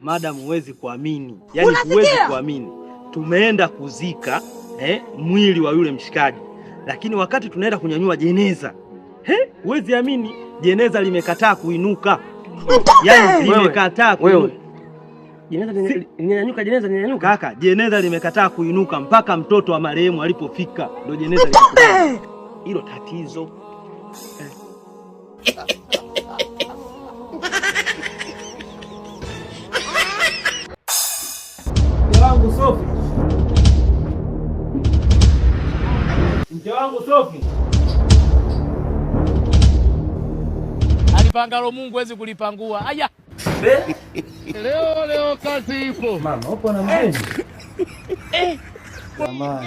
Madam, huwezi kuamini. Yaani huwezi kuamini. Tumeenda kuzika mwili wa yule mshikaji. Lakini wakati tunaenda kunyanyua jeneza, huwezi amini, jeneza limekataa kuinuka. Yaani limekataa kuinuka. Jeneza kaka, jeneza limekataa kuinuka mpaka mtoto wa marehemu alipofika ndio jeneza limekuja. Hilo tatizo. Mke wangu Sofi. Alipangalo Mungu hawezi kulipangua. Aya. Leo kazi ipo. Mama, upo na mgeni? Mama.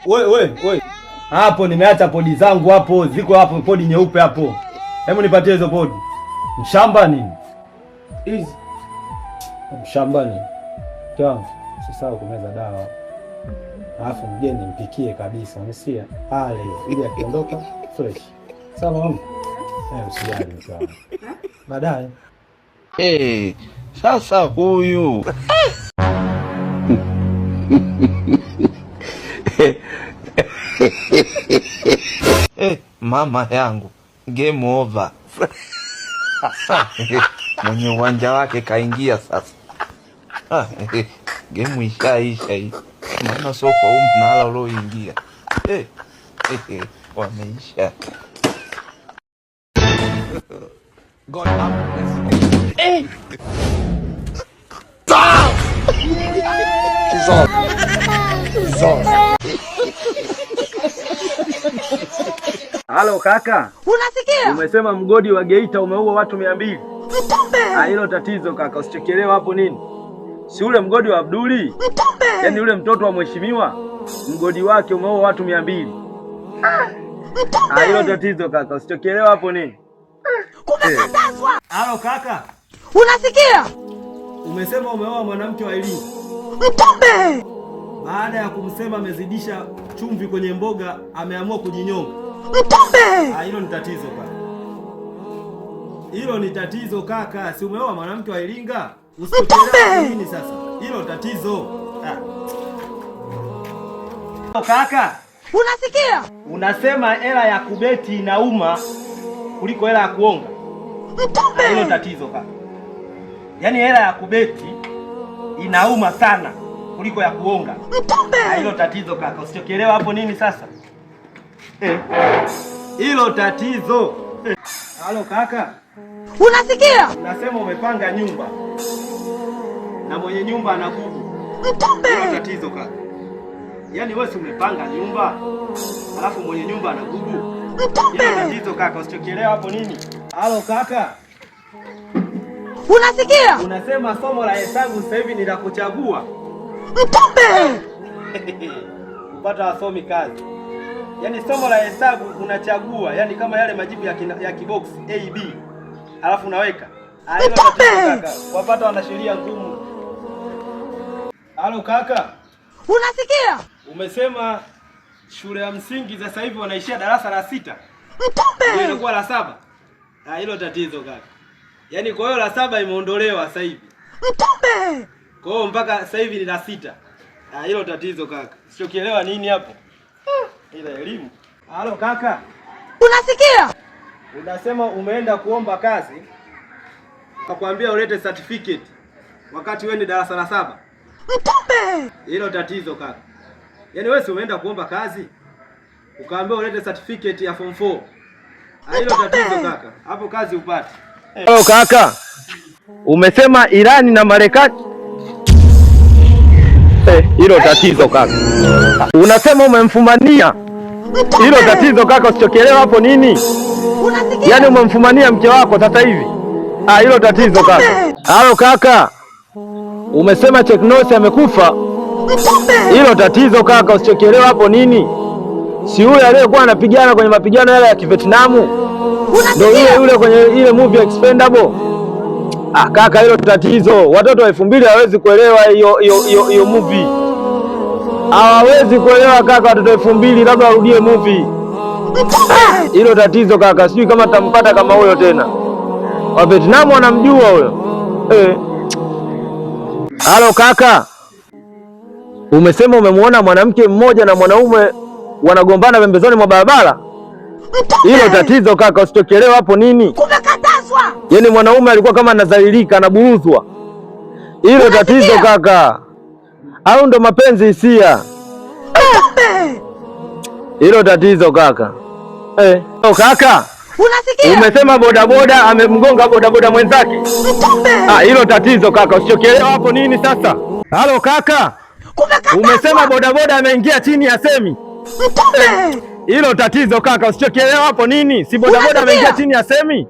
Wewe. Hapo nimeacha podi zangu hapo, ziko hapo podi nyeupe hapo. Hebu nipatie hizo podi. Mshamba nini? Hizi. Mshamba nini? Tangu usisahau kumeza dawa. Alafu mgeni mpikie kabisa, unasikia? Ale ili akiondoka fresh. Sawa mama. Usijali msawa. Baadaye. Sasa huyu. Mama yangu, game over. Mwenye uwanja wake kaingia sasa. Game ishaisha hii. Maana sio kwa mnala ulioingia. Wameisha. God help. Halo kaka. Unasikia? Umesema mgodi wa Geita umeua watu 200. Mtumbe. Hilo tatizo kaka, usichekelewe hapo nini? Si ule mgodi wa Abduli? Mtumbe. Yaani ule mtoto wa mheshimiwa, mgodi wake umeua watu 200. Mtumbe. Hilo tatizo kaka, usichekelewe hapo nini? Kumekatazwa. Halo kaka. Unasikia? Umesema umeoa mwanamke wa elimu. Mtumbe. Baada ya kumsema amezidisha chumvi kwenye mboga, ameamua kujinyonga. Mtumbe. Hilo ni tatizo kaka. Hilo ni tatizo kaka, si umeoa mwanamke wa Iringa? Usichelewe nini sasa? Hilo tatizo. Kaka, unasikia? Unasema hela ya kubeti inauma kuliko hela ya kuonga. Mtumbe. Hilo tatizo kaka. Yaani hela ya kubeti inauma sana kuliko ya kuonga. Mtumbe. Hilo tatizo kaka, usichelewe hapo nini sasa? Hilo tatizo. Halo kaka. Unasikia? Unasema umepanga nyumba na mwenye nyumba anakubu. Mtumbe. Hilo tatizo kaka. Yaani wewe si umepanga nyumba alafu mwenye nyumba anakubu. Mtumbe. Hilo tatizo kaka, usichekelewe hapo nini? Halo kaka. Unasikia? Unasema somo la hesabu sasa hivi ni la kuchagua. Mtumbe. Kupata wasomi kazi. Yaani somo la hesabu unachagua, yaani kama yale majibu ya kibox A B. Alafu unaweka. Hilo tatizo kaka. Wapata wanasheria ngumu. Halo kaka. Unasikia? Umesema shule ya msingi sasa hivi wanaishia darasa la 6. Mtumbe. Ndio inakuwa la 7. Hilo tatizo kaka. Yaani kwa hiyo la 7 imeondolewa sasa hivi. Mtumbe. Kwa hiyo mpaka sasa hivi ni la 6. Hilo tatizo kaka. Sichokielewa nini hapo? Ila elimu. Halo kaka. Unasikia? Unasema umeenda kuomba kazi, akakwambia ulete certificate wakati wewe ni darasa la 7. Mtumbe. Hilo tatizo kaka. Yaani wewe si umeenda kuomba kazi, ukaambia ulete certificate ya form 4. Hilo tatizo kaka. Hapo kazi upate. Halo kaka. Umesema Irani na Marekani. Hilo tatizo kaka. Unasema umemfumania. Hilo tatizo kaka, usichokelewa hapo nini? Unasikia? Yaani umemfumania mke wako sasa hivi. Hilo tatizo kaka. Halo kaka. Umesema Cheknosi amekufa. Mtumbe. Hilo tatizo kaka, usichokelewa hapo nini? Si yule aliyekuwa anapigana kwenye mapigano yale ya Kivietnamu? Ndio yule kwenye ile movie Expendable. Kaka, hilo tatizo. Watoto wa 2000 hawezi kuelewa hiyo movie. Hawawezi kuelewa kaka, watoto 2000 labda warudie movie. Hilo tatizo kaka, sijui kama tampata kama huyo tena. Wa Vietnam wanamjua huyo. Halo kaka, umesema umemwona mwanamke mmoja na mwanaume wanagombana pembezoni mwa barabara? Hilo tatizo kaka, usitokelewe hapo nini? Kumekatazwa. Yaani mwanaume alikuwa kama anadhalilika, anabuuzwa. Hilo tatizo kaka, au ndo mapenzi hisia? Hilo tatizo kaka. Kaka, unasikia? Umesema bodaboda amemgonga bodaboda mwenzake. Hilo tatizo kaka, usichokelewa hapo nini sasa? Halo kaka, umesema bodaboda ameingia chini ya semi. Hilo tatizo kaka, usichokelewa hapo nini? Si bodaboda ameingia chini ya semi?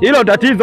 Hilo tatizo.